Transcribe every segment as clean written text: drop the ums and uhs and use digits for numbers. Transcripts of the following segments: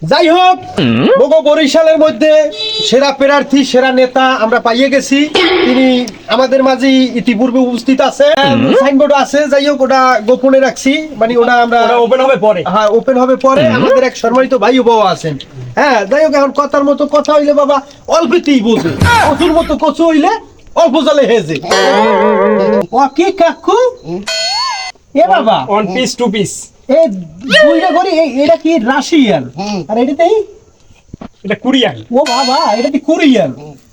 যাই হোক, বগো বরিশালের মধ্যে সেরা প্রার্থী সেরা নেতা আমরা পাইয়ে গেছি। তিনি আমাদের মাঝে ইতিপূর্বে উপস্থিত আছে, সাইনবোর্ড আছে। যাই হোক, ওটা গোপনে রাখছি, মানে ওটা আমরা ওপেন হবে পরে। হ্যাঁ, ওপেন হবে পরে। আমাদের এক সম্মানিত ভাই ও বাবা আছেন। হ্যাঁ, যাই হোক, এখন কথার মতো কথা হইলে বাবা অল্পতেই বোঝে, কচুর মতো কচু হইলে অল্প জলে হেজে। ও কি কাকু এ বাবা, ওয়ান পিস টু পিস, এই দুইটা ঘড়ি, এটা কি রাশিয়ান আর এটাতেই এটা কোরিয়ান। ও বাবা, এটা কি কোরিয়ান?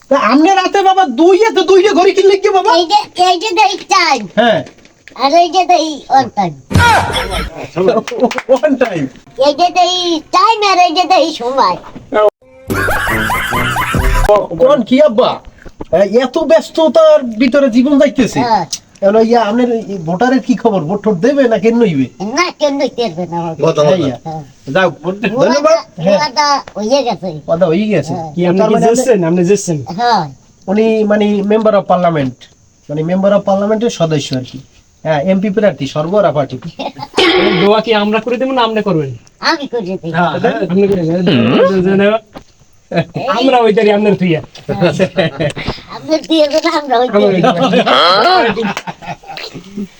তা আমনে রাতে বাবা দুইটা ঘড়ি কিনলে কি বাবা? এইটা দেই টাইম হ্যাঁ, আর এইটা দেই অন টাইম। One time. এইটা দেই টাইম আর এইটা দেই সময়। কোন কি আব্বা, এত ব্যস্ততার ভিতরে জীবন যাইতেছে। হ্যাঁ। এলো ইয়া, আপনার ভোটারের কি খবর? ভোট টোট দেবে না কেন নইবে? না কেন করবে না আমাকে। যাও, ধন্যবাদ। হ্যাঁ, ওটা হয়ে গেছে। কথা হয়ে গেছে। কি আপনি কি যাচ্ছেন? আপনি যাচ্ছেন? হ্যাঁ উনি মানে মেম্বার অফ পার্লামেন্ট, মানে মেম্বার অফ পার্লামেন্টের সদস্য আর কি। হ্যাঁ, এমপি প্রার্থী সর্বরা পার্টি। দোয়া কি আমরা করে দেব না আপনি করবেন? আমি করে দিই। আপনি করে দেন। আমরা ওইটারই আপনার থুইয়া। আপনি দিয়ে দেন, আমরা হই।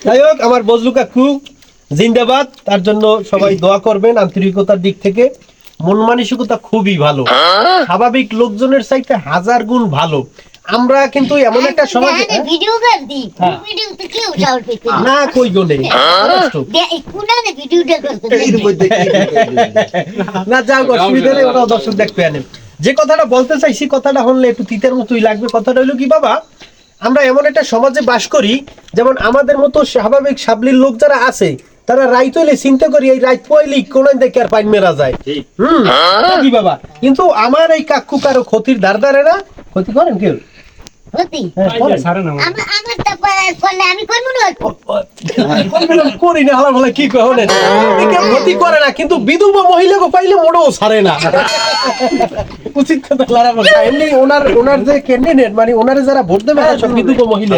যাই হোক, আমার বজলু কাকু জিন্দাবাদ। তার জন্য সবাই দোয়া করবেন। আন্তরিকতার দিক থেকে মন মানসিকতা খুবই ভালো, স্বাভাবিক লোকজনের চাইতে হাজার গুণ ভালো। আমরা কিন্তু এমন একটা সমাজে ভিডিও কর দি, হ্যাঁ। ভিডিও তো কেউ চাউল পেতে না কই গনে কোনানে ভিডিওটা করতে না, যাও, অসুবিধা নেই, ওটাও দর্শক দেখতে আনেন। যে কথাটা বলতে চাইছি, কথাটা হলে একটু তিতের মতোই লাগবে। কথাটা হলো কি বাবা, আমরা এমন একটা সমাজে বাস করি, যেমন আমাদের মতো স্বাভাবিক সাবলীল লোক যারা আছে, তারা রাইত হইলে চিন্তা করি এই রাইত পয়লি কোন দেখে আর পাইন মেরা যায়। কি বাবা, কিন্তু আমার এই কাকু কারো ক্ষতির ধার ধারে না। ক্ষতি করেন কেউ? হতি হ্যাঁ, করেন। ছাড়েন আমার। আমার তো করলে আমি করবো না। করি না, হালা ভালা কি করেন? কেউ ক্ষতি করে না, কিন্তু বিধবা মহিলাকে পাইলে মোটেও ছাড়ে না। উচিত কথা লারা বলে। এমনি ওনার যে ক্যান্ডিডেট, মানে ওনারে যারা ভোট দেবে তারা সব বিধবা মহিলা।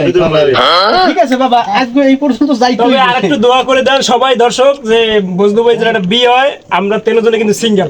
ঠিক আছে বাবা, আজকে এই পর্যন্ত যাইতে তবে হইবে। আরেকটু দোয়া করে দেন সবাই দর্শক, যে বজলু ভাই যেন একটা বিয়ে হয়, আমরা 3 জনে কিন্তু সিঙ্গেল।